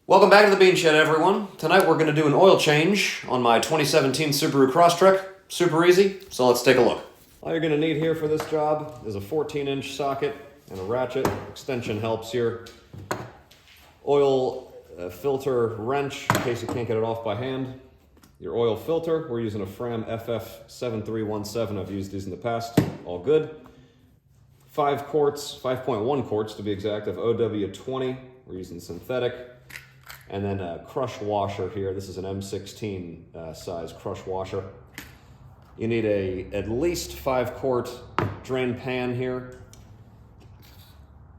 Welcome back to the Bean Shed, everyone. Tonight we're going to do an oil change on my 2017 Subaru Crosstrek. Super easy, so let's take a look. All you're going to need here for this job is a 14-inch socket and a ratchet. Extension helps here. Oil filter wrench in case you can't get it off by hand. Your oil filter, we're using a Fram FF7317. I've used these in the past, all good. 5 quarts, 5.1 quarts to be exact, of OW20. We're using synthetic. And then a crush washer here. This is an M16 size crush washer. You need at least 5 quart drain pan here.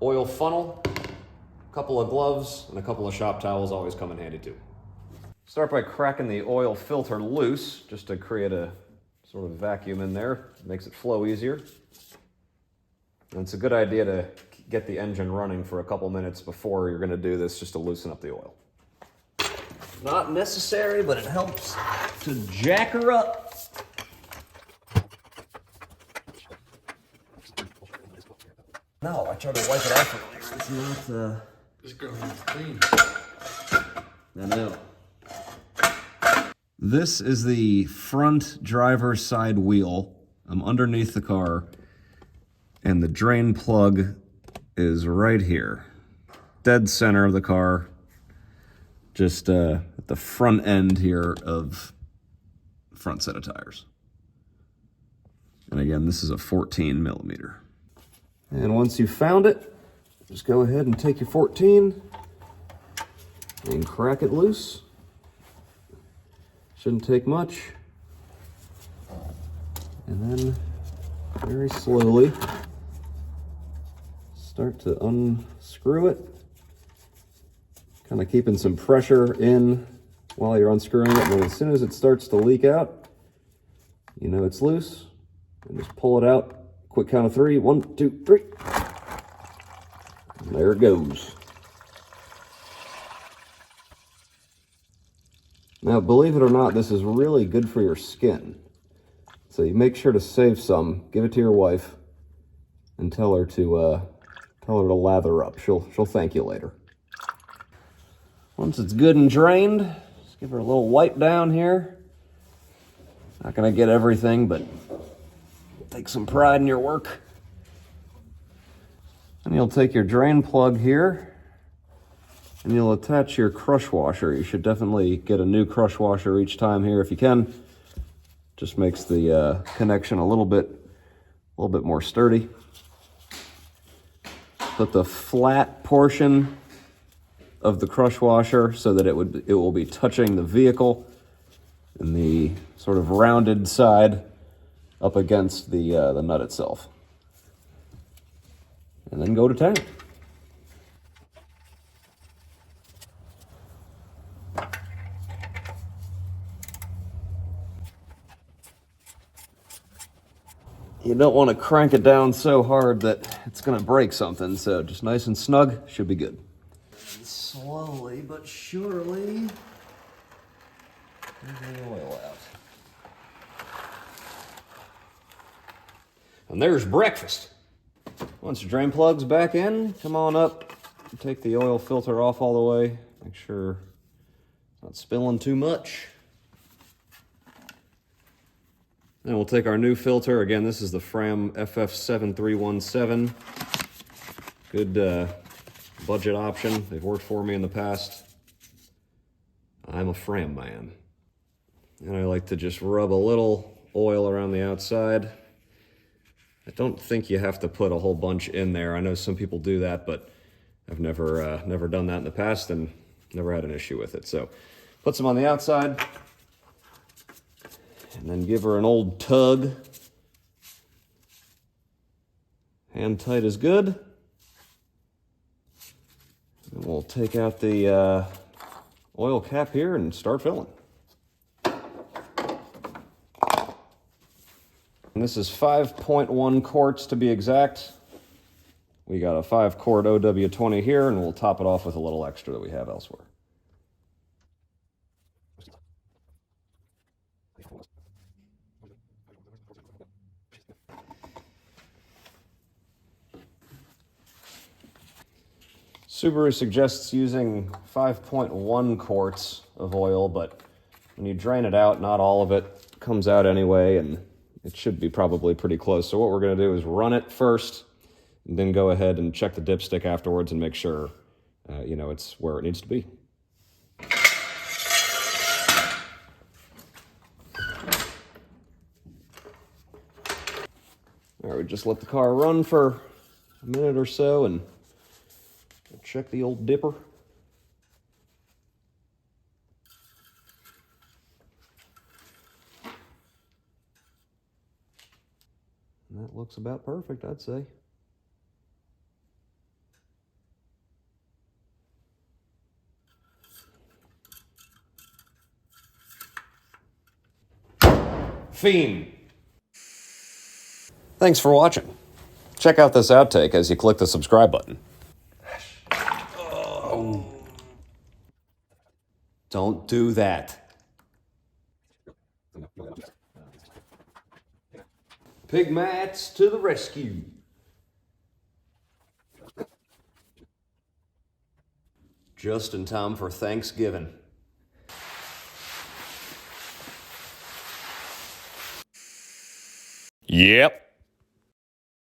Oil funnel, a couple of gloves, and a couple of shop towels always come in handy too. Start by cracking the oil filter loose, just to create a sort of vacuum in there. It makes it flow easier. And it's a good idea to get the engine running for a couple minutes before you're going to do this, just to loosen up the oil. Not necessary, but it helps to jack her up. No, I tried to wipe it off earlier. It's not, This girl needs clean. I know. This is the front driver's side wheel. I'm underneath the car, and the drain plug is right here. Dead center of the car. Just at the front end here of the front set of tires. And again, this is a 14 millimeter. And once you've found it, just go ahead and take your 14 and crack it loose. Shouldn't take much. And then very slowly start to unscrew it. Kind of keeping some pressure in while you're unscrewing it, and then as soon as it starts to leak out, you know it's loose, and just pull it out. Quick count of 3, 1, 2, 3. And there it goes. Now, believe it or not, this is really good for your skin. So you make sure to save some, give it to your wife, and tell her to lather up. She'll thank you later. Once it's good and drained, just give her a little wipe down here. Not gonna get everything, but take some pride in your work. And you'll take your drain plug here, and you'll attach your crush washer. You should definitely get a new crush washer each time here if you can. Just makes the connection a little bit more sturdy. Put the flat portion of the crush washer so that it will be touching the vehicle, and the sort of rounded side up against the nut itself. And then go to town. You don't want to crank it down so hard that it's going to break something, so just nice and snug, should be good. Slowly but surely, get the oil out. And there's breakfast. Once your drain plug's back in, come on up, take the oil filter off all the way. Make sure it's not spilling too much. Then we'll take our new filter. Again, this is the Fram FF7317. Good budget option. They've worked for me in the past. I'm a Fram man. And I like to just rub a little oil around the outside. I don't think you have to put a whole bunch in there. I know some people do that, but I've never done that in the past and never had an issue with it. So put some on the outside, and then give her an old tug. Hand tight is good. And we'll take out the oil cap here and start filling. And this is 5.1 quarts to be exact. We got a 5 quart OW20 here, and we'll top it off with a little extra that we have elsewhere. Subaru suggests using 5.1 quarts of oil, but when you drain it out, not all of it comes out anyway, and it should be probably pretty close. So what we're going to do is run it first, and then go ahead and check the dipstick afterwards and make sure, it's where it needs to be. All right, we just let the car run for a minute or so and check the old dipper. And that looks about perfect, I'd say. Fiend. Thanks for watching. Check out this outtake as you click the subscribe button. Oh. Don't do that. Pig Mats to the rescue. Just in time for Thanksgiving. Yep.